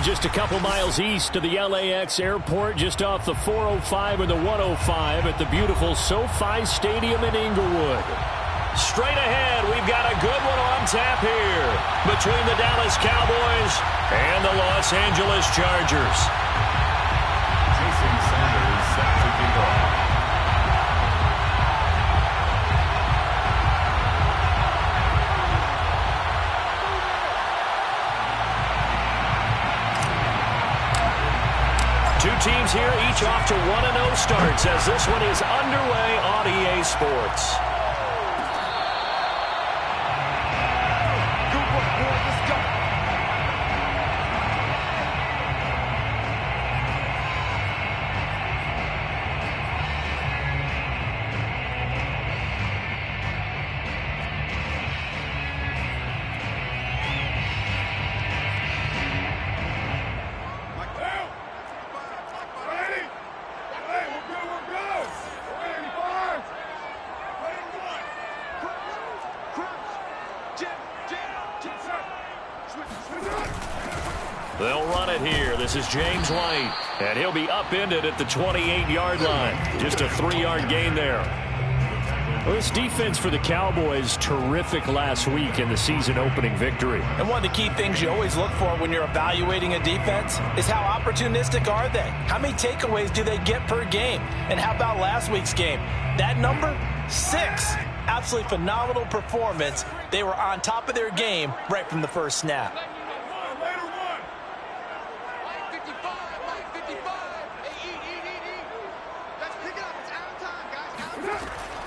just a couple miles east of the LAX airport, just off the 405 and the 105 at the beautiful SoFi Stadium in Inglewood. Straight ahead, we've got a good one on tap here between the Dallas Cowboys and the Los Angeles Chargers. Jason Sanders set to kick off. Two teams here, each off to 1-0 starts as this one is underway on EA Sports. They'll run it here. This is James White, and he'll be upended at the 28-yard line. Just a 3-yard gain there. Well, this defense for the Cowboys, terrific last week in the season-opening victory. And one of the key things you always look for when you're evaluating a defense is how opportunistic are they? How many takeaways do they get per game? And how about last week's game? That number, 6. Absolutely phenomenal performance. They were on top of their game right from the first snap.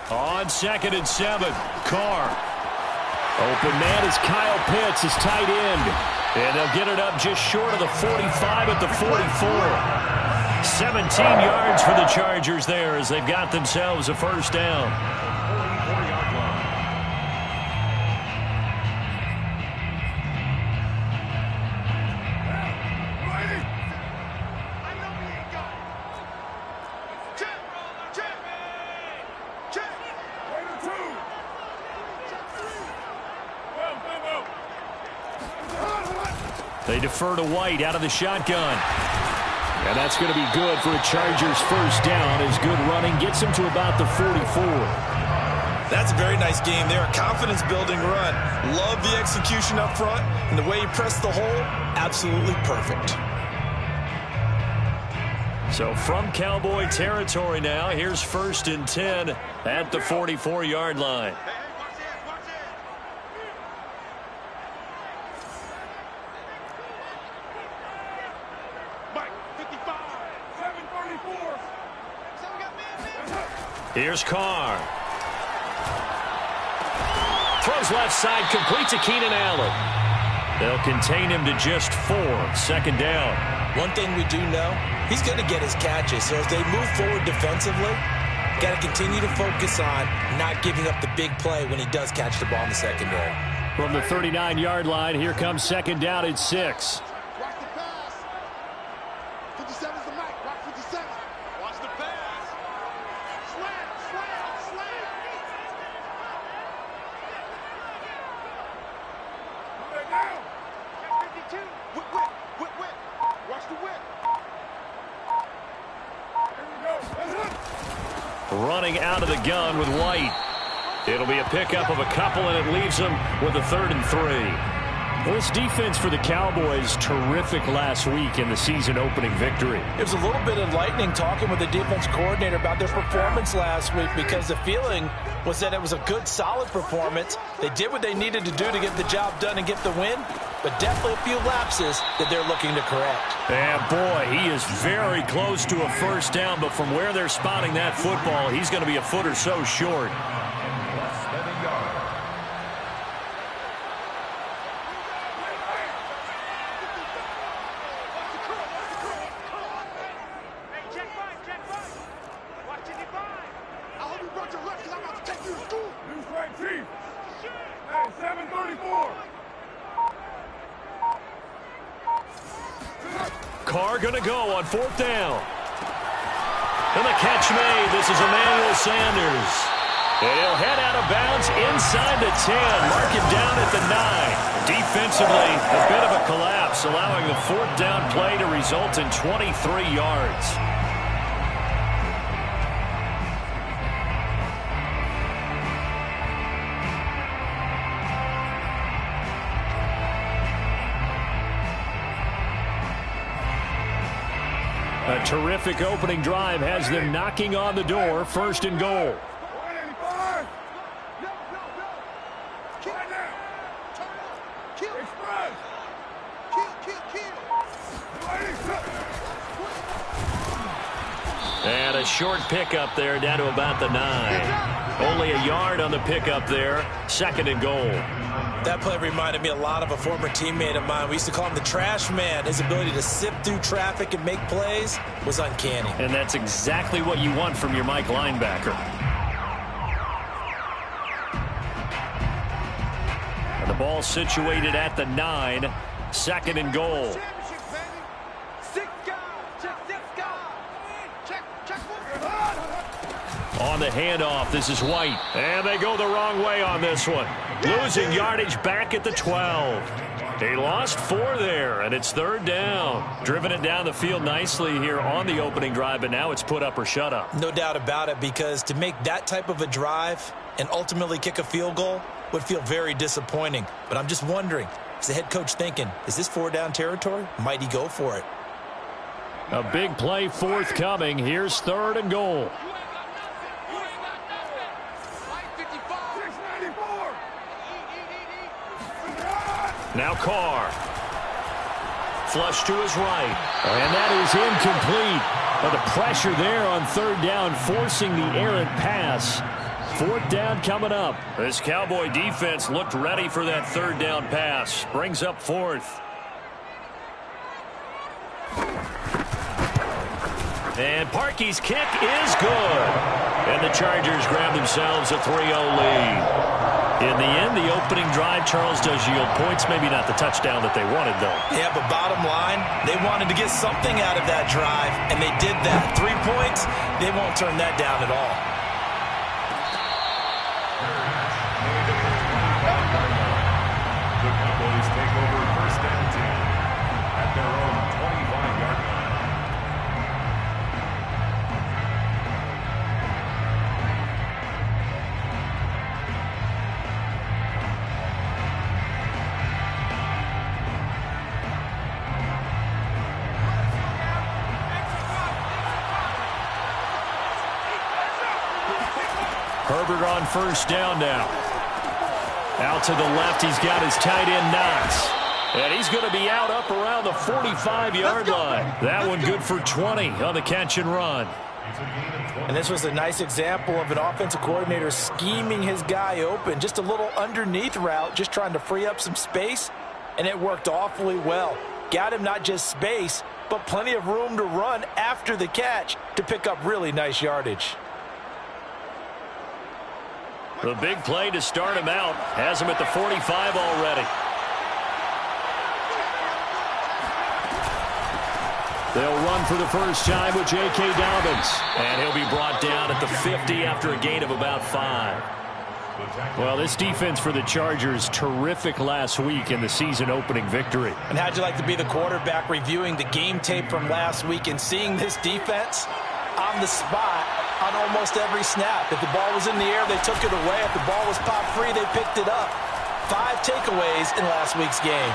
On 2nd and 7, Carr. Open man is Kyle Pitts, his tight end. And they'll get it up just short of the 45 at the 44. 17 yards for the Chargers there as they've got themselves a first down. They defer to White out of the shotgun. And that's going to be good for a Chargers first down as good running gets him to about the 44. That's a very nice game there. A confidence-building run. Love the execution up front. And the way he pressed the hole, absolutely perfect. So from Cowboy territory now, here's 1st and 10 at the 44-yard line. Here's Carr. Throws left side, complete to Keenan Allen. They'll contain him to just 4. 2nd down. One thing we do know, he's going to get his catches. So as they move forward defensively, got to continue to focus on not giving up the big play when he does catch the ball in the secondary. From the 39-yard line, here comes 2nd down at 6. Watch the pass. 57's the mic. Watch 57. Watch the pass. Running out of the gun with White. It'll be a pickup of a couple, and it leaves them with a 3rd and 3. Well, this defense for the Cowboys, terrific last week in the season-opening victory. It was a little bit enlightening talking with the defense coordinator about their performance last week because the feeling was that it was a good, solid performance. They did what they needed to do to get the job done and get the win, but definitely a few lapses that they're looking to correct. And, boy, he is very close to a first down, but from where they're spotting that football, he's going to be a foot or so short. Carr going to go on 4th down. And the catch made. This is Emmanuel Sanders. And he'll head out of bounds inside the 10. Mark him down at the 9. Defensively, a bit of a collapse, allowing the fourth down play to result in 23 yards. A terrific opening drive has them knocking on the door, first and goal. And a short pickup there down to about the 9. Only a yard on the pickup there, second and goal. That play reminded me a lot of a former teammate of mine. We used to call him the trash man. His ability to sift through traffic and make plays was uncanny. And that's exactly what you want from your Mike linebacker. And the ball situated at the 9, second and goal. On the handoff, this is White. And they go the wrong way on this one. Losing yardage back at the 12. They lost 4 there, and it's third down. Driven it down the field nicely here on the opening drive, but now it's put up or shut up. No doubt about it, because to make that type of a drive and ultimately kick a field goal would feel very disappointing. But I'm just wondering, is the head coach thinking, is this 4-down territory? Might he go for it? A big play forthcoming. Here's third and goal. Now Carr. Flush to his right. And that is incomplete. But the pressure there on third down, forcing the errant pass. Fourth down coming up. This Cowboy defense looked ready for that third down pass. Brings up fourth. And Parkey's kick is good. And the Chargers grab themselves a 3-0 lead. In the end, the opening drive, Charles, does yield points. Maybe not the touchdown that they wanted, though. Yeah, but bottom line, they wanted to get something out of that drive, and they did that. 3 points, they won't turn that down at all. The Cowboys take over first and 10 at their own 25-yard line. Herbert on first down now. Out to the left, he's got his tight end Knox. And he's going to be out up around the 45-yard line. That one good for 20 on the catch and run. And this was a nice example of an offensive coordinator scheming his guy open. Just a little underneath route, just trying to free up some space. And it worked awfully well. Got him not just space, but plenty of room to run after the catch to pick up really nice yardage. The big play to start him out has him at the 45 already. They'll run for the first time with J.K. Dobbins. And he'll be brought down at the 50 after a gain of about 5. Well, this defense for the Chargers, terrific last week in the season-opening victory. And how'd you like to be the quarterback reviewing the game tape from last week and seeing this defense on the spot on almost every snap? If the ball was in the air, they took it away. If the ball was popped free, they picked it up. 5 takeaways in last week's game.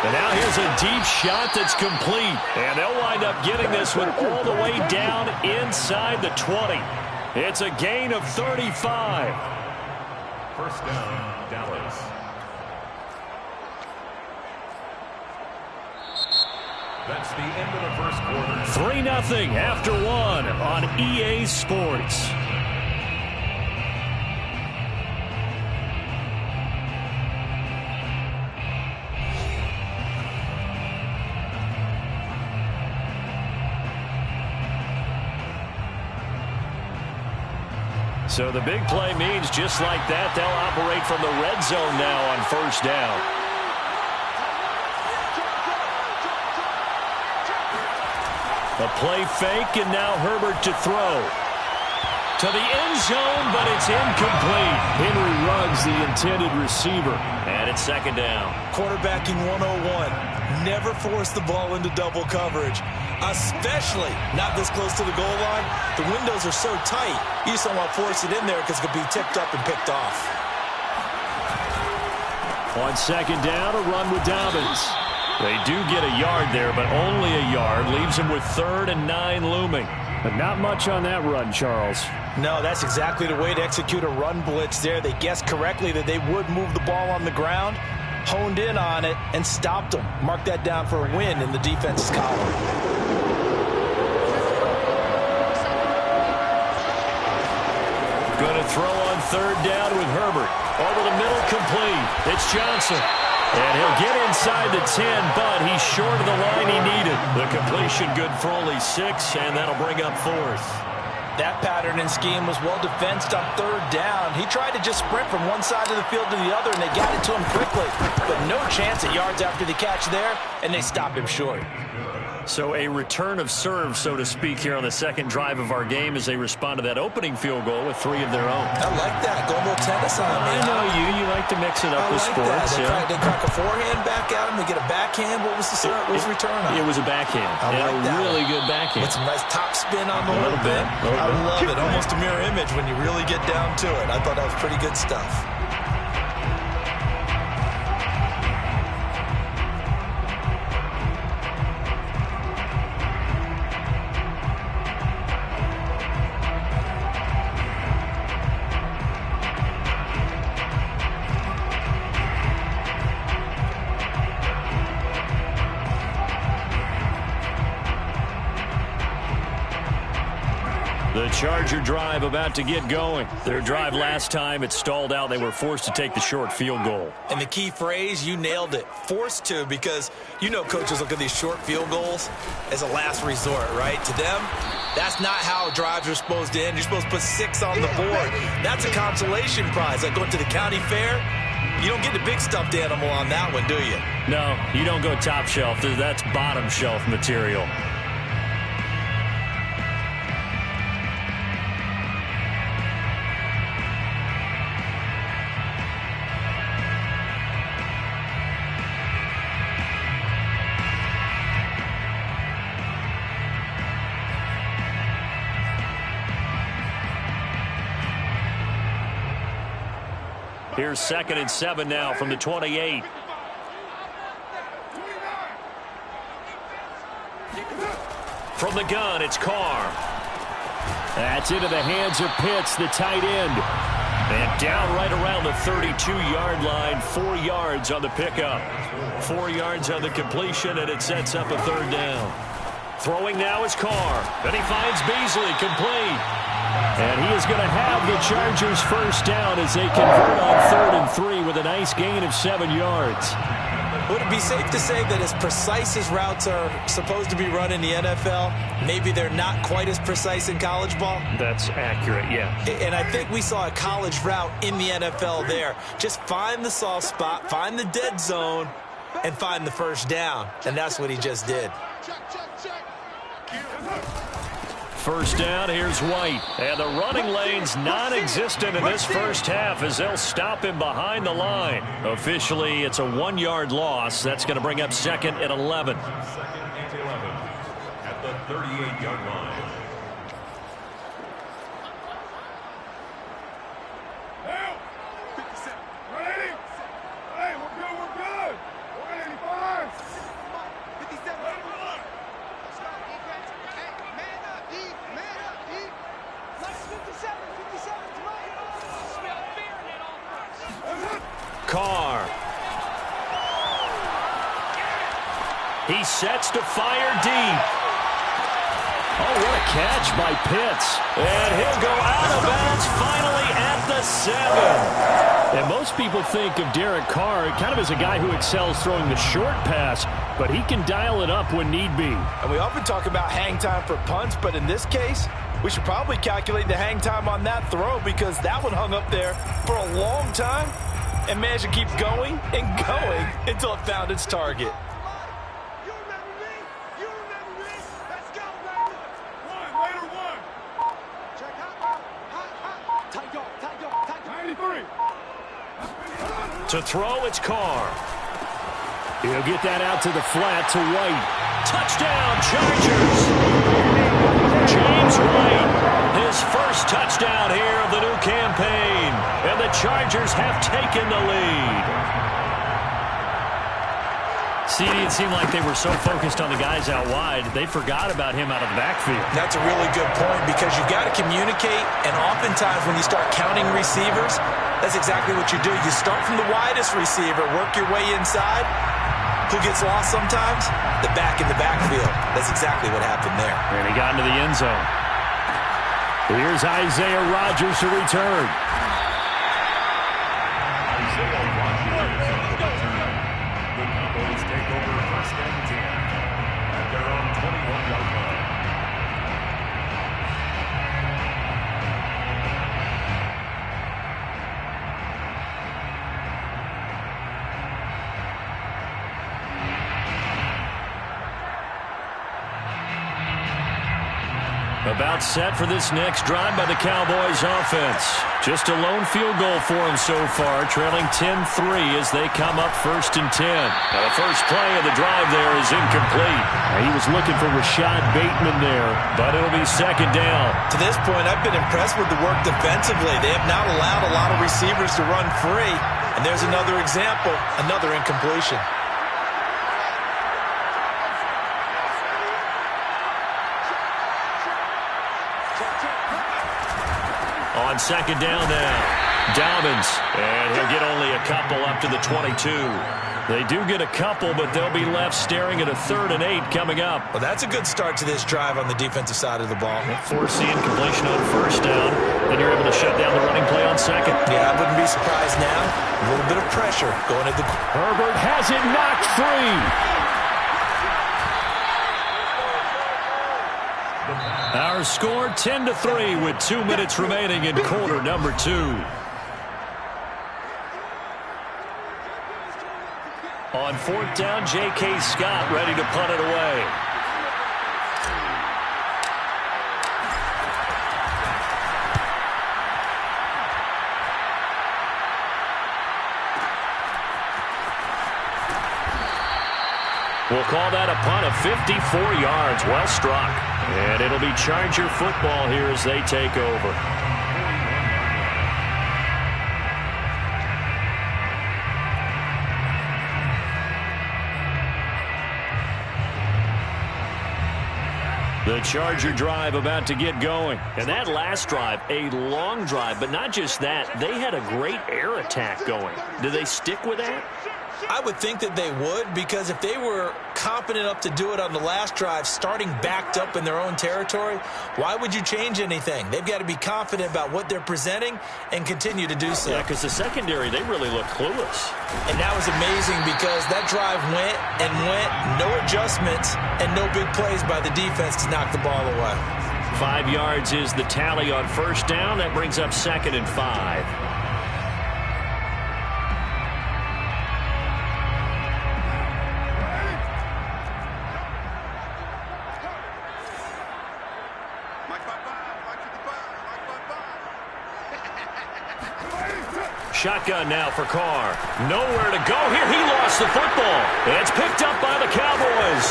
And now here's a deep shot that's complete. And they'll wind up getting this one all the way down inside the 20. It's a gain of 35. First down, Dallas. That's the end of the first quarter. 3-0 after 1 on EA Sports. So the big play means just like that, they'll operate from the red zone now on first down. A play fake, and now Herbert to throw. To the end zone, but it's incomplete. Henry Ruggs, the intended receiver. And it's second down. Quarterbacking 101. Never force the ball into double coverage, especially not this close to the goal line. The windows are so tight, you just don't want to force it in there because it could be tipped up and picked off. On second down, a run with Dobbins. They do get a yard there, but only a yard. Leaves them with 3rd and 9 looming. But not much on that run, Charles. No, that's exactly the way to execute a run blitz there. They guessed correctly that they would move the ball on the ground, honed in on it, and stopped them. Mark that down for a win in the defense's column. Going to throw on 3rd down with Herbert. Over the middle, complete. It's Johnson. And he'll get inside the 10, but he's short of the line he needed. The completion good for only 6, and that'll bring up 4th. That pattern and scheme was well defensed on 3rd down. He tried to just sprint from one side of the field to the other, and they got it to him quickly. But no chance at yards after the catch there, and they stopped him short. So a return of serve, so to speak, here on the second drive of our game as they respond to that opening field goal with 3 of their own. I like that. Go a little tennis on me. I know you. You like to mix it up with sports. They crack a forehand back at him. They get a backhand. What was the return on? It was a backhand. I like that. Really good backhand. With some nice top spin on the little bit. I love it. Almost a mirror image when you really get down to it. I thought that was pretty good stuff. The Charger drive about to get going. Their drive last time, it stalled out. They were forced to take the short field goal. And the key phrase, you nailed it. Forced to, because you know coaches look at these short field goals as a last resort, right? To them, that's not how drives are supposed to end. You're supposed to put 6 on the board. That's a consolation prize. Like going to the county fair, you don't get the big stuffed animal on that one, do you? No, you don't go top shelf. That's bottom shelf material. Here's 2nd and 7 now from the 28. From the gun, it's Carr. That's into the hands of Pitts, the tight end. And down right around the 32-yard line, 4 yards on the pickup. 4 yards on the completion, and it sets up a 3rd down. Throwing now is Carr. Then he finds Beasley, complete. And he is going to have the Chargers first down as they convert on 3rd and 3 with a nice gain of 7 yards. Would it be safe to say that as precise as routes are supposed to be run in the NFL, maybe they're not quite as precise in college ball? That's accurate, yeah. And I think we saw a college route in the NFL there. Just find the soft spot, find the dead zone, and find the first down. And that's what he just did. First down, here's White. And the running lane's non-existent in this first half as they'll stop him behind the line. Officially, it's a 1-yard loss. That's going to bring up 2nd and 11. 2nd and 11 at the 38-yard line. Carr. He sets to fire deep. Oh, what a catch by Pitts. And he'll go out of bounds finally at the 7. And most people think of Derek Carr kind of as a guy who excels throwing the short pass, but he can dial it up when need be. And we often talk about hang time for punts, but in this case, we should probably calculate the hang time on that throw because that one hung up there for a long time and managed to keep going and going until it found its target. To throw, it's Carr. He'll get that out to the flat to White. Touchdown, Chargers! James White, his first touchdown here of the new campaign. And the Chargers have taken the lead. CD, it seemed like they were so focused on the guys out wide, they forgot about him out of the backfield. That's a really good point because you've got to communicate, and oftentimes when you start counting receivers, that's exactly what you do. You start from the widest receiver, work your way inside. Who gets lost sometimes? The back in the backfield. That's exactly what happened there. And he got into the end zone. Here's Isaiah Rodgers to return. Isaiah Rodgers on the return. The Cowboys take over 1st and 10 at their own 21-yard line. About set for this next drive by the Cowboys offense. Just a lone field goal for them so far, trailing 10-3 as they come up 1st and 10. Now the first play of the drive there is incomplete. He was looking for Rashad Bateman there, but it'll be 2nd down. To this point, I've been impressed with the work defensively. They have not allowed a lot of receivers to run free. And there's another example, another incompletion. On 2nd down now, Dobbins, and he'll get only a couple up to the 22. They do get a couple, but they'll be left staring at a 3rd and 8 coming up. Well, that's a good start to this drive on the defensive side of the ball. Force the incompletion on 1st down, then you're able to shut down the running play on 2nd. Yeah, I wouldn't be surprised now. A little bit of pressure going at the... Herbert has it knocked free. Our score 10-3 with 2 minutes remaining in quarter number 2. On 4th down, J.K. Scott ready to punt it away. We'll call that a punt of 54 yards. Well struck. And it'll be Charger football here as they take over. The Charger drive about to get going. And that last drive, a long drive, but not just that. They had a great air attack going. Do they stick with that? I would think that they would, because if they were confident enough to do it on the last drive, starting backed up in their own territory, why would you change anything? They've got to be confident about what they're presenting and continue to do so. Yeah, because the secondary, they really look clueless. And that was amazing because that drive went and went, no adjustments, and no big plays by the defense to knock the ball away. 5 yards is the tally on 1st down. That brings up 2nd and 5. Shotgun now for Carr. Nowhere to go here. He lost the football. It's picked up by the Cowboys.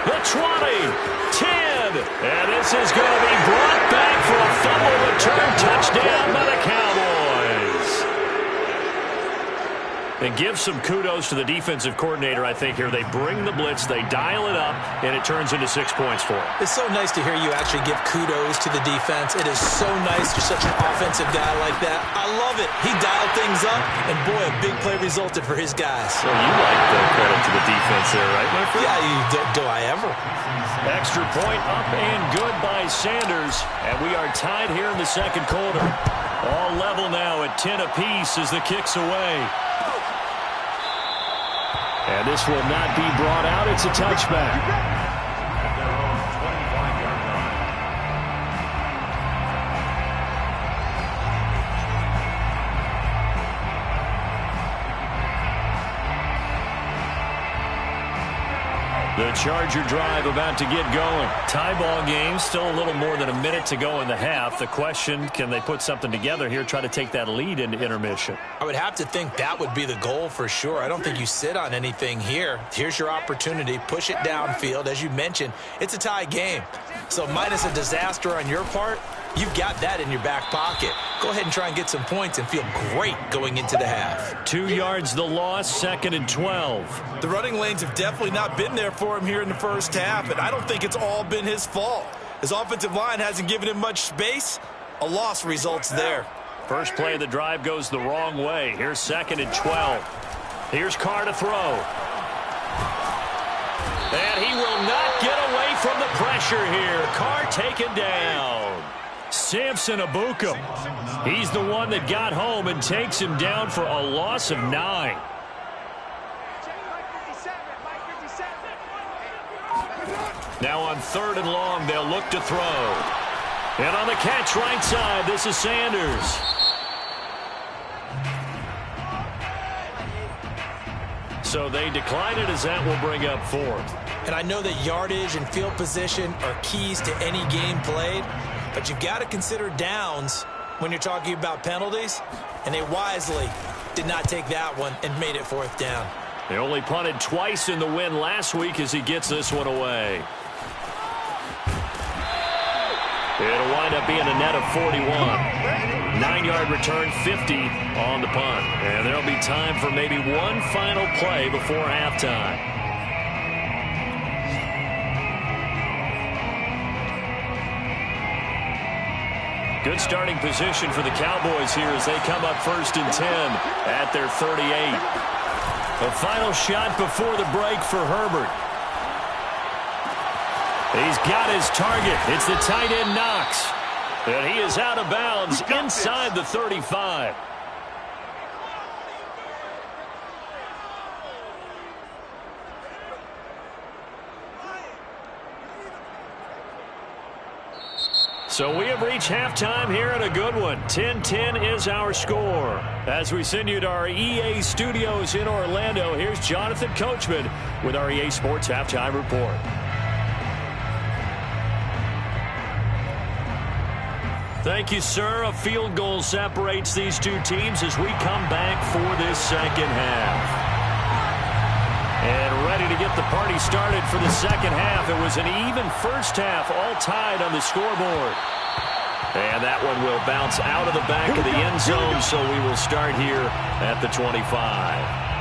The 20, 10. And this is going to be brought back for a fumble return touchdown by the Cowboys. And give some kudos to the defensive coordinator, I think, here. They bring the blitz, they dial it up, and it turns into 6 points for them. It's so nice to hear you actually give kudos to the defense. It is so nice you're such an offensive guy like that. I love it. He dialed things up, and boy, a big play resulted for his guys. Well, you like the credit to the defense there, right, my friend? Yeah, do I ever? Extra point up and good by Sanders. And we are tied here in the 2nd quarter. All level now at 10 apiece as the kick's away. And this will not be brought out. It's a touchback. At their own 25-yard line. The Charger drive about to get going. Tie ball game, still a little more than a minute to go in the half. The question, can they put something together here, try to take that lead into intermission? I would have to think that would be the goal for sure. I don't think you sit on anything here. Here's your opportunity. Push it downfield. As you mentioned, it's a tie game. So minus a disaster on your part, you've got that in your back pocket. Go ahead and try and get some points and feel great going into the half. 2 yards the loss, 2nd and 12. The running lanes have definitely not been there for him here in the first half, and I don't think it's all been his fault. His offensive line hasn't given him much space. A loss results there. First play of the drive goes the wrong way. Here's 2nd and 12. Here's Carr to throw. And he will not get away from the pressure here. Carr taken down. Samson Abuka. He's the one that got home and takes him down for a loss of 9. Now on 3rd and long, they'll look to throw. And on the catch right side, this is Sanders. So they decline it as that will bring up 4th. And I know that yardage and field position are keys to any game played, but you've got to consider downs when you're talking about penalties, and they wisely did not take that one and made it 4th down. They only punted twice in the win last week as he gets this one away. It'll wind up being a net of 41. 9-yard return, 50 on the punt. And there'll be time for maybe one final play before halftime. Good starting position for the Cowboys here as they come up 1st and 10 at their 38. A final shot before the break for Herbert. He's got his target. It's the tight end Knox. And he is out of bounds inside the 35. So we have reached halftime here at a good one. 10-10 is our score. As we send you to our EA studios in Orlando, here's Jonathan Coachman with our EA Sports Halftime Report. Thank you, sir. A field goal separates these two teams as we come back for this second half. And ready to get the party started for the second half. It was an even first half, all tied on the scoreboard. And that one will bounce out of the back of the end zone, so we will start here at the 25.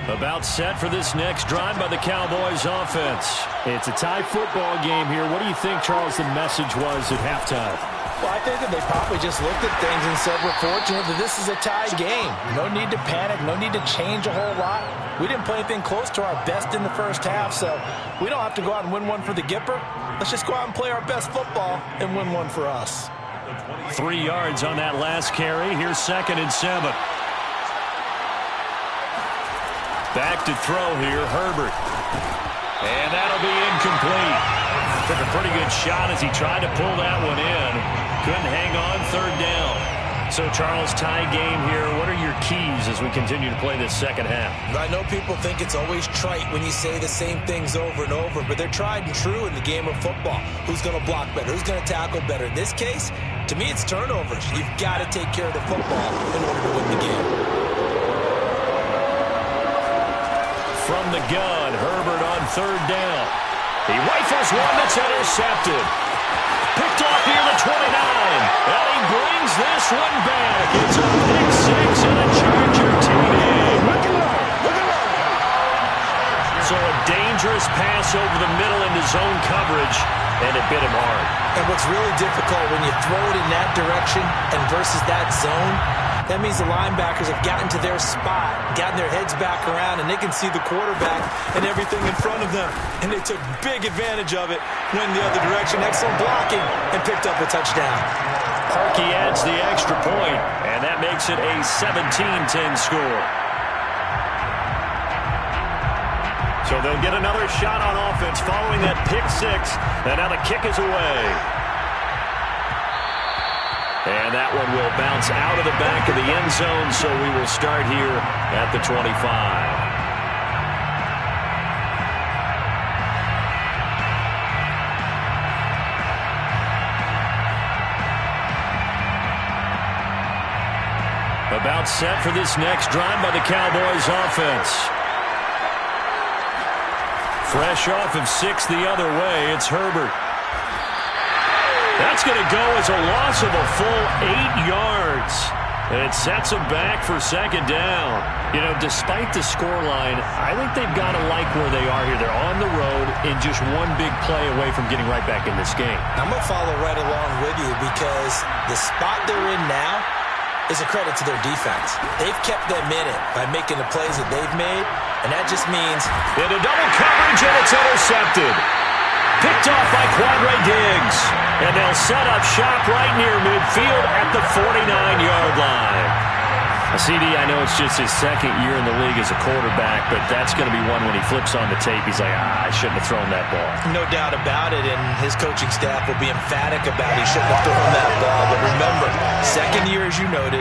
About set for this next drive by the Cowboys offense. It's a tie football game here. What do you think, Charles, the message was at halftime? Well, I think that they probably just looked at things and said, we're fortunate that this is a tie game. No need to panic. No need to change a whole lot. We didn't play anything close to our best in the first half, so we don't have to go out and win one for the Gipper. Let's just go out and play our best football and win one for us. 3 yards on that last carry. Here's 2nd and 7. Back to throw here, Herbert. And that'll be incomplete. Took a pretty good shot as he tried to pull that one in. Couldn't hang on, 3rd down. So, Charles, tie game here. What are your keys as we continue to play this second half? I know people think it's always trite when you say the same things over and over, but they're tried and true in the game of football. Who's going to block better? Who's going to tackle better? In this case, to me, it's turnovers. You've got to take care of the football in order to win the game. From the gun, Herbert on 3rd down. He rifles one that's intercepted. Picked off near the 29. And he brings this one back. It's a pick 6 and a Charger TD. So a dangerous pass over the middle into zone coverage, and it bit him hard. And what's really difficult when you throw it in that direction and versus that zone, that means the linebackers have gotten to their spot, gotten their heads back around, and they can see the quarterback and everything in front of them. And they took big advantage of it, went the other direction, excellent blocking, and picked up a touchdown. Parkey adds the extra point, and that makes it a 17-10 score. So they'll get another shot on offense following that pick six, and now the kick is away. And that one will bounce out of the back of the end zone, so we will start here at the 25. About set for this next drive by the Cowboys offense. Fresh off of 6 the other way, it's Herbert. That's going to go as a loss of a full 8 yards. And it sets them back for second down. You know, despite the scoreline, I think they've got to like where they are here. They're on the road and just one big play away from getting right back in this game. I'm going to follow right along with you because the spot they're in now is a credit to their defense. They've kept them in it by making the plays that they've made, and that just means into double coverage, and it's intercepted. Picked off by Quadre Diggs. And they'll set up shop right near midfield at the 49-yard line. CD, I know it's just his second year in the league as a quarterback, but that's going to be one when he flips on the tape. He's like, I shouldn't have thrown that ball. No doubt about it, and his coaching staff will be emphatic about he shouldn't have thrown that ball. But remember, second year, as you noted,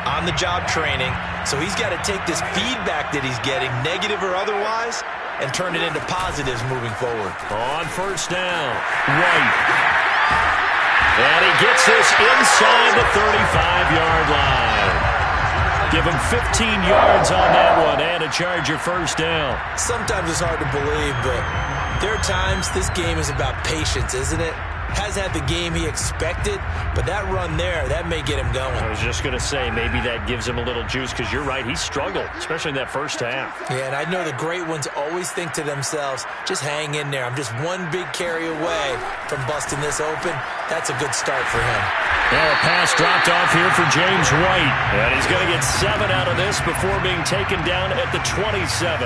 on-the-job training, so he's got to take this feedback that he's getting, negative or otherwise, and turn it into positives moving forward. On first down, right. And he gets this inside the 35-yard line. Give him 15 yards on that one and a Charger first down. Sometimes it's hard to believe, but there are times this game is about patience, isn't it? Has had the game he expected, but that run there, that may get him going. I was just going to say, maybe that gives him a little juice, because you're right, he struggled, especially in that first half. Yeah, and I know the great ones always think to themselves, just hang in there. I'm just one big carry away from busting this open. That's a good start for him. Now a pass dropped off here for James White, and he's going to get 7 out of this before being taken down at the 27.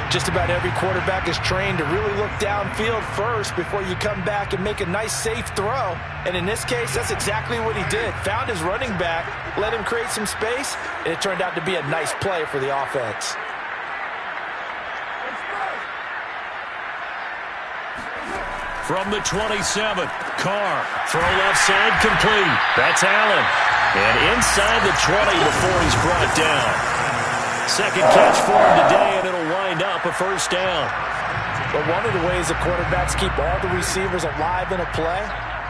Just about every quarterback is trained to really look downfield first before you come back and make a nice, safe throw. And in this case, that's exactly what he did. Found his running back, let him create some space, and it turned out to be a nice play for the offense. From the 27, Carr, throw left side complete. That's Allen. And inside the 20 before he's brought down. Second catch for him today, and it'll wind up a first down. But one of the ways the quarterbacks keep all the receivers alive in a play,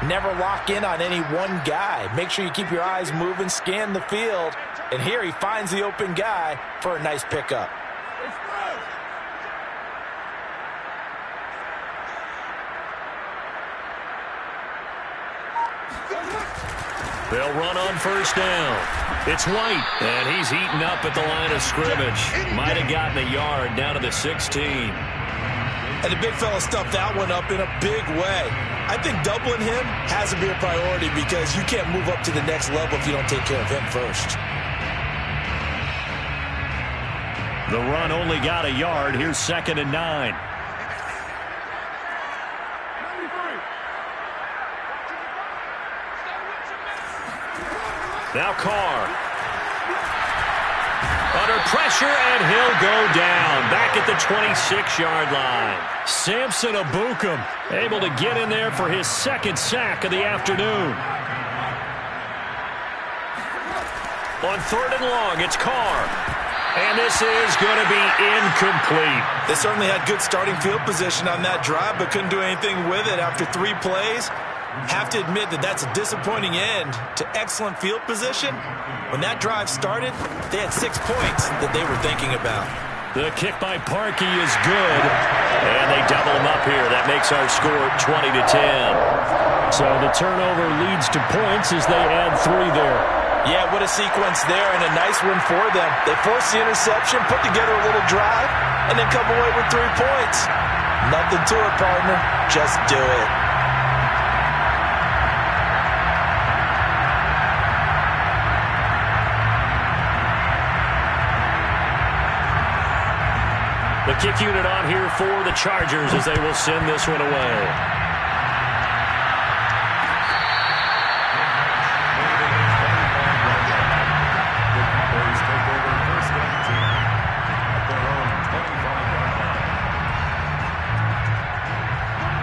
never lock in on any one guy. Make sure you keep your eyes moving, scan the field, and here he finds the open guy for a nice pickup. They'll run on first down. It's White, and he's eaten up at the line of scrimmage. Might have gotten a yard down to the 16. And the big fella stuffed that one up in a big way. I think doubling him has to be a priority because you can't move up to the next level if you don't take care of him first. The run only got a yard. Here's 2nd and 9. Now Carr. Under pressure, and he'll go down. Back at the 26-yard line. Samson Abukum able to get in there for his 2nd sack of the afternoon. On 3rd and long, it's Carr. And this is going to be incomplete. They certainly had good starting field position on that drive, but couldn't do anything with it after 3 plays. Have to admit that that's a disappointing end to excellent field position. When that drive started, they had 6 points that they were thinking about. The kick by Parkey is good, and they double him up here. That makes our score 20-10. So the turnover leads to points as they add 3 there. Yeah, what a sequence there, and a nice one for them. They forced the interception, put together a little drive, and then come away with 3 points. Nothing to it, partner. Just do it. The kick unit on here for the Chargers as they will send this one away.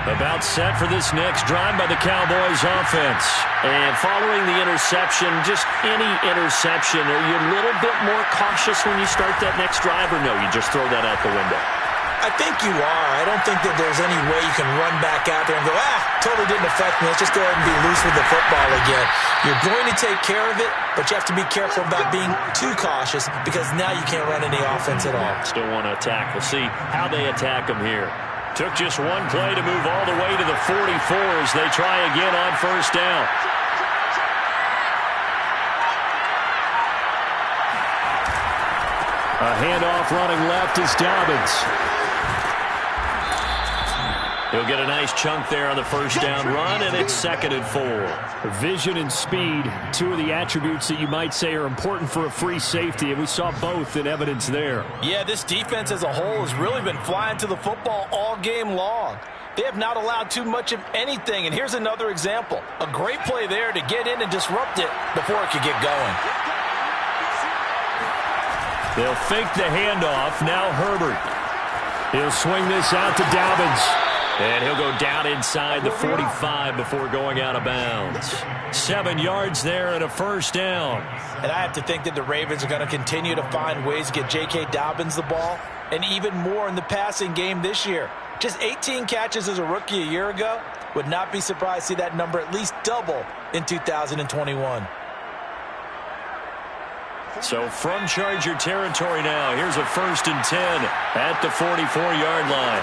About set for this next drive by the Cowboys offense. And following the interception, just any interception, are you a little bit more cautious when you start that next drive, or no, you just throw that out the window? I think you are. I don't think that there's any way you can run back out there and go, totally didn't affect me. Let's just go ahead and be loose with the football again. You're going to take care of it, but you have to be careful about being too cautious because now you can't run any offense at all. Still want to attack. We'll see how they attack them here. Took just one play to move all the way to the 44 as they try again on first down. A handoff running left is Dobbins. He'll get a nice chunk there on the first down run, and it's 2nd and 4. Vision and speed, two of the attributes that you might say are important for a free safety, and we saw both in evidence there. Yeah, this defense as a whole has really been flying to the football all game long. They have not allowed too much of anything, and here's another example. A great play there to get in and disrupt it before it could get going. They'll fake the handoff. Now Herbert. He'll swing this out to Dobbins. And he'll go down inside the 45 before going out of bounds. 7 yards there and a first down. And I have to think that the Ravens are going to continue to find ways to get J.K. Dobbins the ball, and even more in the passing game this year. Just 18 catches as a rookie a year ago. Would not be surprised to see that number at least double in 2021. So from Charger territory now, here's a 1st and 10 at the 44-yard line.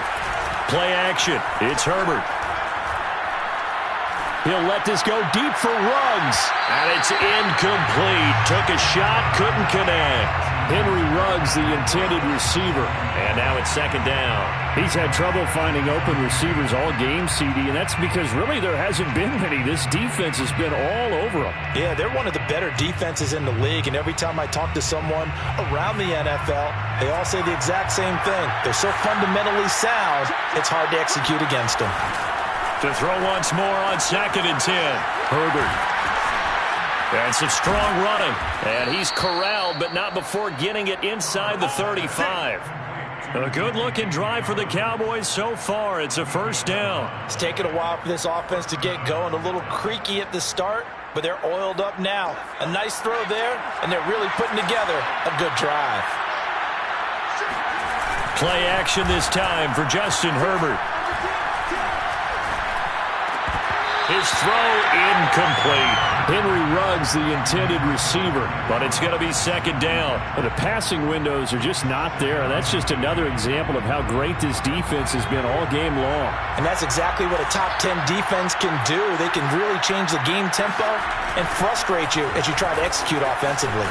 Play action. It's Herbert. He'll let this go deep for Ruggs. And it's incomplete. Took a shot, couldn't connect. Henry Ruggs, the intended receiver. And now it's 2nd down. He's had trouble finding open receivers all game, CD, and that's because really there hasn't been many. This defense has been all over them. Yeah, they're one of the better defenses in the league, and every time I talk to someone around the NFL, they all say the exact same thing. They're so fundamentally sound, it's hard to execute against them. To throw once more on 2nd and 10. Herbert. And some strong running. And he's corralled, but not before getting it inside the 35. A good-looking drive for the Cowboys so far. It's a first down. It's taken a while for this offense to get going. A little creaky at the start, but they're oiled up now. A nice throw there, and they're really putting together a good drive. Play action this time for Justin Herbert. His throw incomplete. Henry Ruggs, the intended receiver, but it's going to be 2nd down. The passing windows are just not there. That's just another example of how great this defense has been all game long. And that's exactly what a top 10 defense can do. They can really change the game tempo and frustrate you as you try to execute offensively.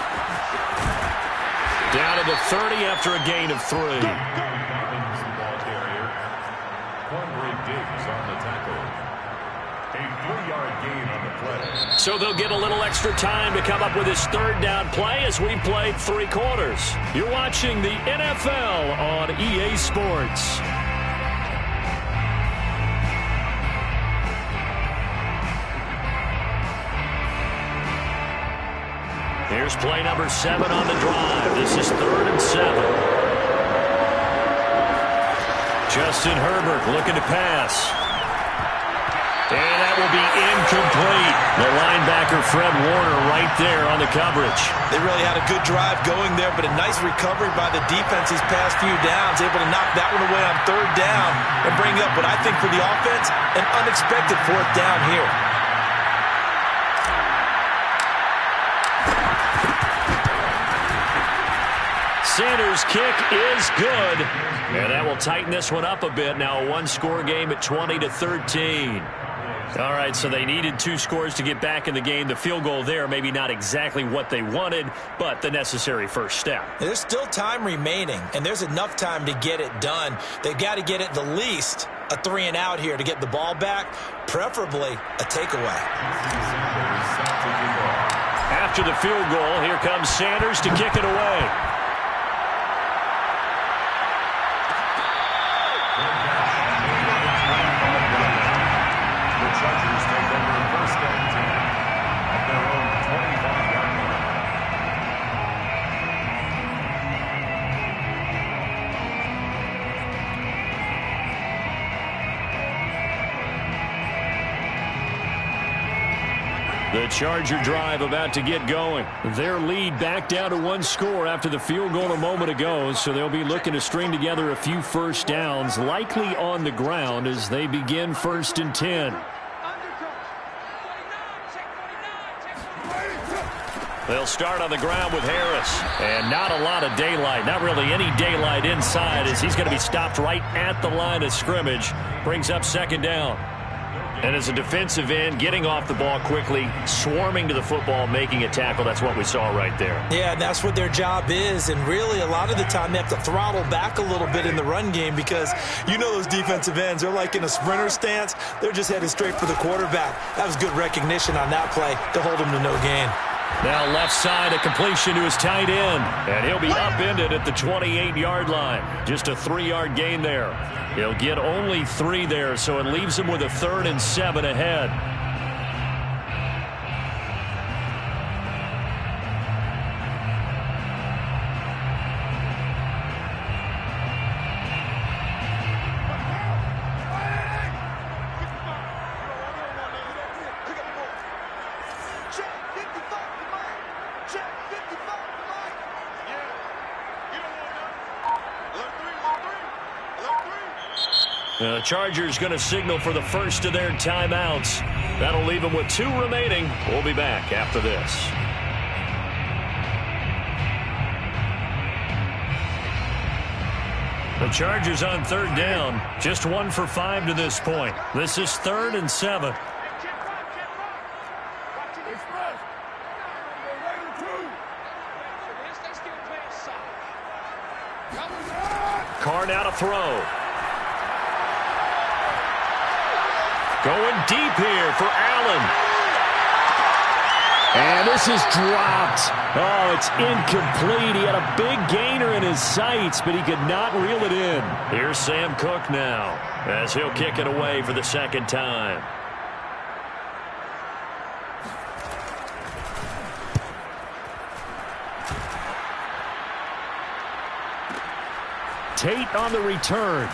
Down to the 30 after a gain of 3. So they'll get a little extra time to come up with his 3rd down play as we play 3 quarters. You're watching the NFL on EA Sports. Here's play number 7 on the drive. This is 3rd and 7. Justin Herbert looking to pass. And that will be incomplete. The linebacker, Fred Warner, right there on the coverage. They really had a good drive going there, but a nice recovery by the defense these past few downs, able to knock that one away on 3rd down and bring up what I think for the offense, an unexpected 4th down here. Sanders' kick is good. And that will tighten this one up a bit. Now a 1-score game at 20-13. All right, so they needed 2 scores to get back in the game. The field goal there, maybe not exactly what they wanted, but the necessary first step. There's still time remaining, and there's enough time to get it done. They've got to get at the least a 3-and-out here to get the ball back, preferably a takeaway. After the field goal, here comes Sanders to kick it away. The Charger drive about to get going. Their lead back down to one score after the field goal a moment ago, so they'll be looking to string together a few first downs, likely on the ground as they begin 1st and 10. They'll start on the ground with Harris. And not a lot of daylight, not really any daylight inside as he's going to be stopped right at the line of scrimmage. Brings up 2nd down. And as a defensive end, getting off the ball quickly, swarming to the football, making a tackle, that's what we saw right there. Yeah, and that's what their job is. And really, a lot of the time, they have to throttle back a little bit in the run game because you know those defensive ends, they're like in a sprinter stance. They're just headed straight for the quarterback. That was good recognition on that play to hold him to no gain. Now left side, a completion to his tight end. And he'll be upended at the 28-yard line. Just a 3-yard gain there. He'll get only 3 there, so it leaves him with a 3rd and 7 ahead. The Chargers going to signal for the first of their timeouts. That'll leave them with 2 remaining. We'll be back after this. The Chargers on 3rd down. Just 1 for 5 to this point. This is 3rd and 7. Carr now to throw. Going deep here for Allen. And this is dropped. Oh, it's incomplete. He had a big gainer in his sights, but he could not reel it in. Here's Sam Cook now as he'll kick it away for the 2nd time. Tate on the return.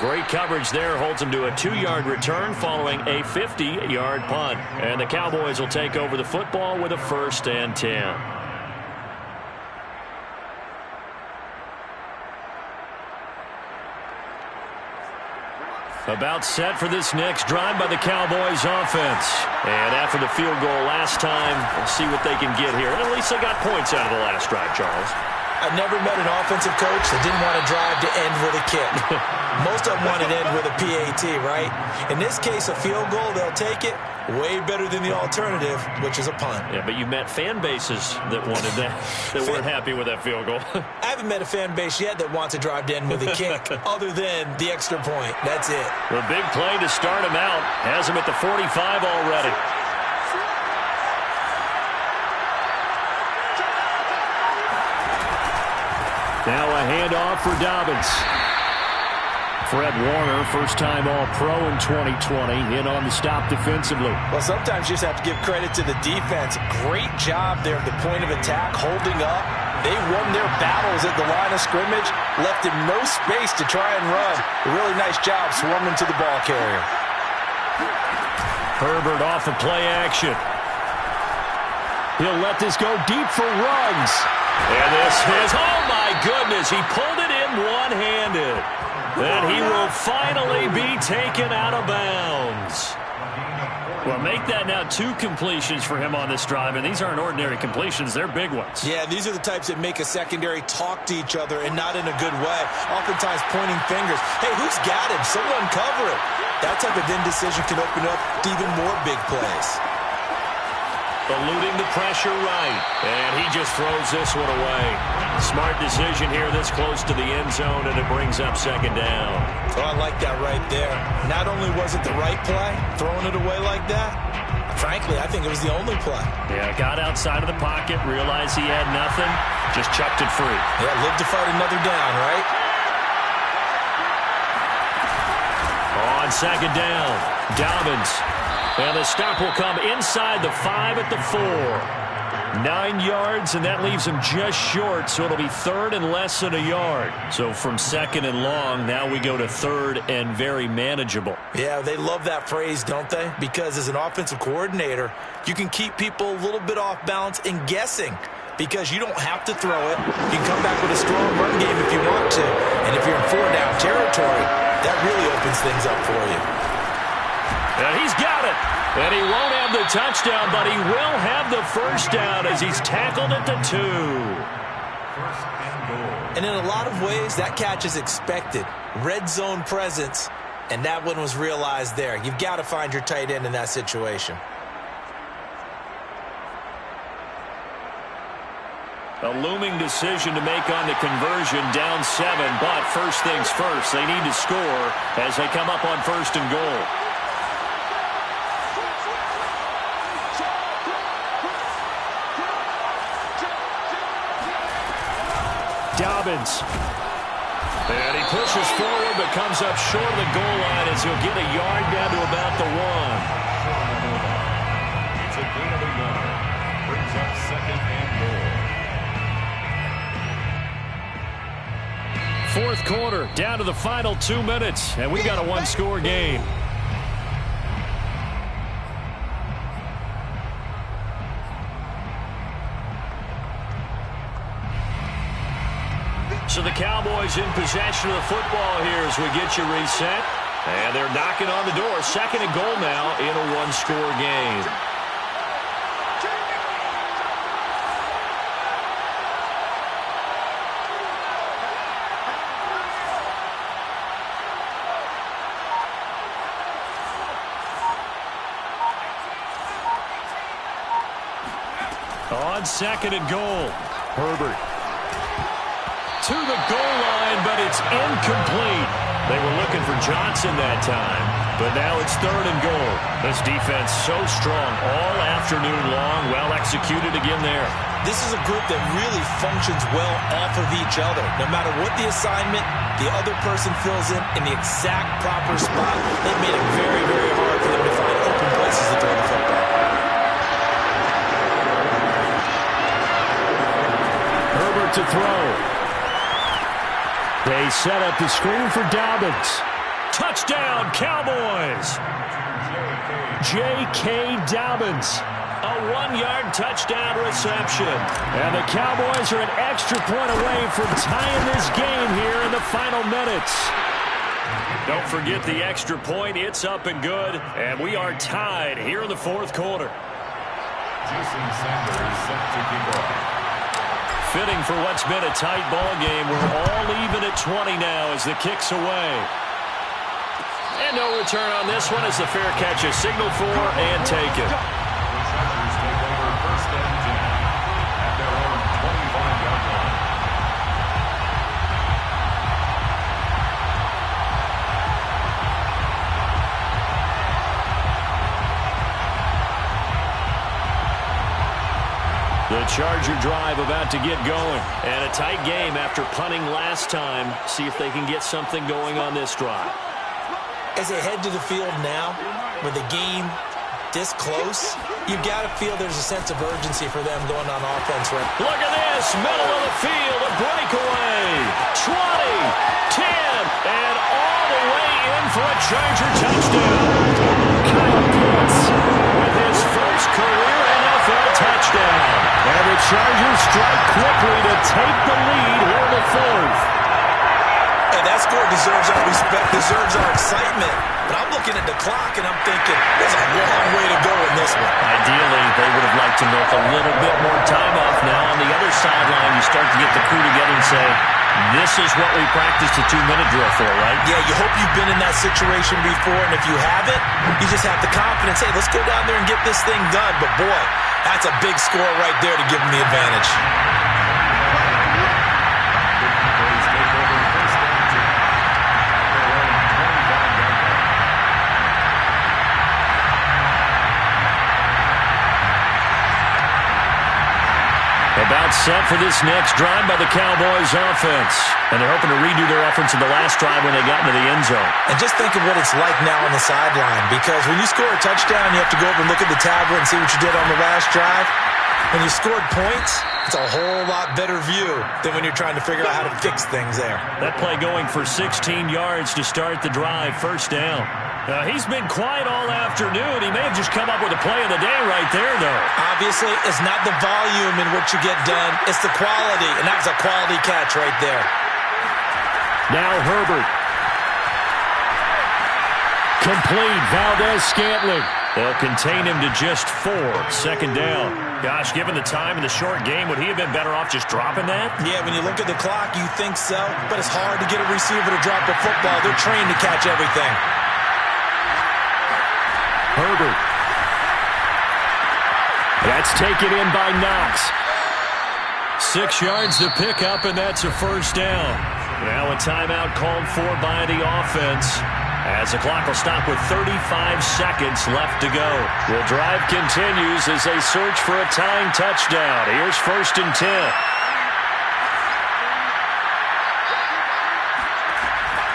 Great coverage there, holds him to a 2-yard return following a 50-yard punt. And the Cowboys will take over the football with a 1st and 10. About set for this next drive by the Cowboys offense. And after the field goal last time, we'll see what they can get here. And at least they got points out of the last drive, Charles. I've never met an offensive coach that didn't want to drive to end with a kick. Most of them want to end with a PAT, right? In this case, a field goal, they'll take it. Way better than the alternative, which is a punt. Yeah, but you met fan bases that wanted that, that weren't happy with that field goal. I haven't met a fan base yet that wants to drive to end with a kick, other than the extra point. That's it. The big play to start him out has him at the 45 already. Now a handoff for Dobbins. Fred Warner, first-time All-Pro in 2020, in on the stop defensively. Well, sometimes you just have to give credit to the defense. Great job there at the point of attack, holding up. They won their battles at the line of scrimmage, left him no space to try and run. A really nice job swarming to the ball carrier. Herbert off of play action. He'll let this go deep for Ruggs. And this is, oh my goodness, he pulled it in one-handed. And he will finally be taken out of bounds. Well, make that now 2 completions for him on this drive, and these aren't ordinary completions. They're big ones. Yeah, these are the types that make a secondary talk to each other and not in a good way. Oftentimes pointing fingers. Hey, who's got him? Someone cover it. That type of indecision can open up to even more big plays. Eluding the pressure right. And he just throws this one away. Smart decision here this close to the end zone, and it brings up 2nd down. Oh, I like that right there. Not only was it the right play, throwing it away like that, frankly, I think it was the only play. Yeah, got outside of the pocket, realized he had nothing, just chucked it free. Yeah, live to fight another down, right? On 2nd down, Dobbins. And the stop will come inside the 5 at the 4. 9 yards, and that leaves him just short, so it'll be 3rd and less than a yard. So from 2nd and long, now we go to 3rd and very manageable. Yeah, they love that phrase, don't they? Because as an offensive coordinator, you can keep people a little bit off balance and guessing because you don't have to throw it. You can come back with a strong run game if you want to. And if you're in 4-down territory, that really opens things up for you. And he's got it. And he won't have the touchdown, but he will have the first down as he's tackled at the 2. First and goal. And in a lot of ways, that catch is expected. Red zone presence, and that one was realized there. You've got to find your tight end in that situation. A looming decision to make on the conversion, down 7, but first things first, they need to score as they come up on 1st and goal. Dobbins. And he pushes forward but comes up short of the goal line as he'll get a yard down to about the 1. It's a gain of a yard. Brings up 2nd and goal. 4th quarter, down to the final 2 minutes, and we've got a 1-score game. So the Cowboys in possession of the football here as we get you reset. And they're knocking on the door. 2nd and goal now in a 1-score game. On 2nd and goal, Herbert. To the goal line, but it's incomplete. They were looking for Johnson that time, but now it's 3rd and goal. This defense so strong all afternoon long, well executed again there. This is a group that really functions well off of each other. No matter what the assignment, the other person fills in the exact proper spot. They've made it very, very hard for them to find open places to throw the football. Herbert to throw. They set up the screen for Dobbins. Touchdown, Cowboys! J.K. Dobbins. A 1-yard touchdown reception. And the Cowboys are an extra point away from tying this game here in the final minutes. Don't forget the extra point. It's up and good. And we are tied here in the 4th quarter. Jason Sanders set to kick off. Fitting for what's been a tight ball game. We're all even at 20 now as the kick's away. And no return on this one as the fair catch is signaled for and taken. The Chargers take over 1st and 10 at their own 25-yard line. The Charger drive about to get going. And a tight game after punting last time. See if they can get something going on this drive. As they head to the field now, with the game this close, you've got to feel there's a sense of urgency for them going on offense. Right? Look at this, middle of the field, a breakaway. 20, 10, and all the way in for a Charger touchdown. Kyle Pitts with his first career NFL touchdown. And the Chargers strike quickly to take the lead here in the 4th. Hey, that score deserves our respect, deserves our excitement. But I'm looking at the clock, and I'm thinking, there's a long way to go in this one. Ideally, they would have liked to milk a little bit more time off now. On the other sideline, you start to get the crew together and say, this is what we practiced a 2-minute drill for, right? Yeah, you hope you've been in that situation before, and if you haven't, you just have the confidence, hey, let's go down there and get this thing done. But, boy, that's a big score right there to give them the advantage. About set for this next drive by the Cowboys offense. And they're hoping to redo their efforts in the last drive when they got into the end zone. And just think of what it's like now on the sideline, because when you score a touchdown, you have to go over and look at the tablet and see what you did on the last drive. When you scored points, it's a whole lot better view than when you're trying to figure out how to fix things there. That play going for 16 yards to start the drive, first down. He's been quiet all afternoon. He may have just come up with a play of the day right there, though. Obviously, it's not the volume in which you get done. It's the quality, and that was a quality catch right there. Now Herbert. Complete. Valdez-Scantling. They'll contain him to just 4. Second down. Gosh, given the time in the short game, would he have been better off just dropping that? Yeah, when you look at the clock, you think so, but it's hard to get a receiver to drop a football. They're trained to catch everything. Herbert. That's taken in by Knox. 6 yards to pick up, and that's a first down. Now a timeout called for by the offense, as the clock will stop with 35 seconds left to go. The drive continues as they search for a tying touchdown. Here's 1st and 10.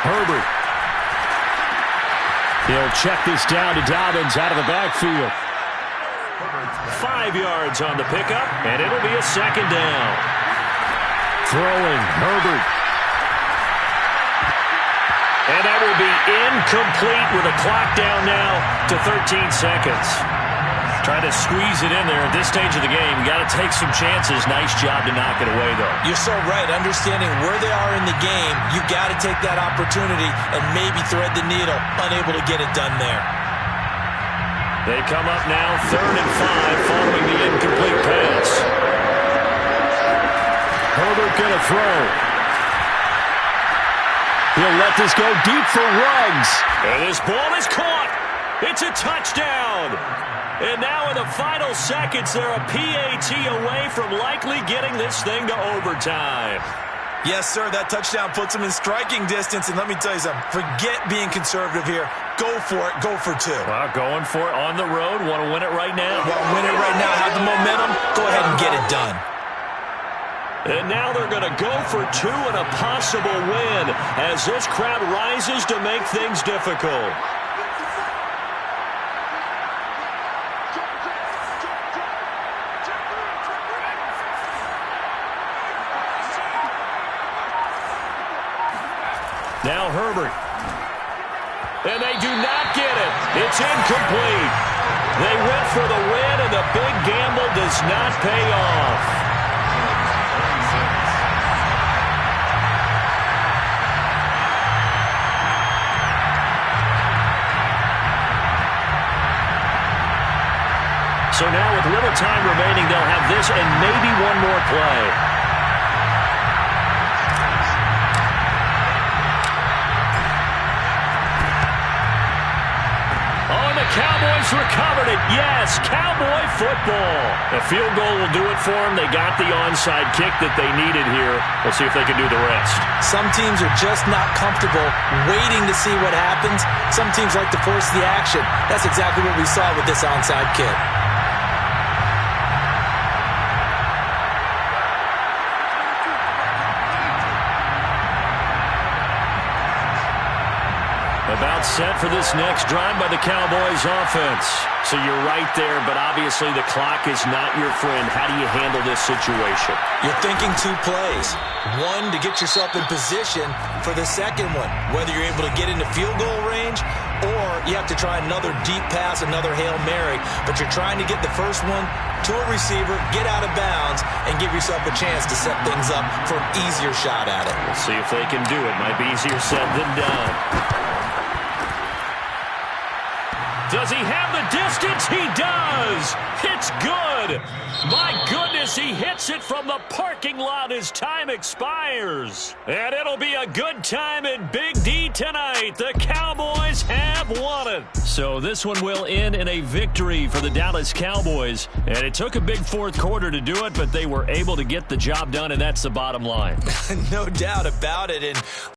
Herbert. He'll check this down to Dobbins out of the backfield. 5 yards on the pickup, and it'll be a second down. Throwing, Herbert. And that will be incomplete with a clock down now to 13 seconds. Trying to squeeze it in there at this stage of the game. You got to take some chances. Nice job to knock it away, though. You're so right. Understanding where they are in the game, you got to take that opportunity and maybe thread the needle. Unable to get it done there. They come up now 3rd and 5 following the incomplete pass. Herbert going to throw. He'll let this go deep for Ruggs. And this ball is caught. It's a touchdown. And now in the final seconds, they're a PAT away from likely getting this thing to overtime. Yes, sir, that touchdown puts them in striking distance. And let me tell you something, forget being conservative here. Go for it, go for 2. Well, going for it on the road. Want to win it right now? Well, win it right now, have the momentum. Go ahead and get it done. And now they're going to go for 2 and a possible win as this crowd rises to make things difficult. Now Herbert. And they do not get it. It's incomplete. They went for the win, and the big gamble does not pay off. So now with little time remaining, they'll have this and maybe one more play. Oh, and the Cowboys recovered it. Yes, Cowboy football. A field goal will do it for them. They got the onside kick that they needed here. We'll see if they can do the rest. Some teams are just not comfortable waiting to see what happens. Some teams like to force the action. That's exactly what we saw with this onside kick. About set for this next drive by the Cowboys offense. So you're right there, but obviously the clock is not your friend. How do you handle this situation? You're thinking 2 plays. One, to get yourself in position for the second one, whether you're able to get into field goal range or you have to try another deep pass, another Hail Mary, but you're trying to get the first one to a receiver, get out of bounds, and give yourself a chance to set things up for an easier shot at it. We'll see if they can do it. Might be easier said than done. Does he have the distance? He does. It's good. My goodness, he hits it from the parking lot as time expires. And it'll be a good time in Big D tonight. The Cowboys have won it. So this one will end in a victory for the Dallas Cowboys. And it took a big fourth quarter to do it, but they were able to get the job done, and that's the bottom line. No doubt about it. And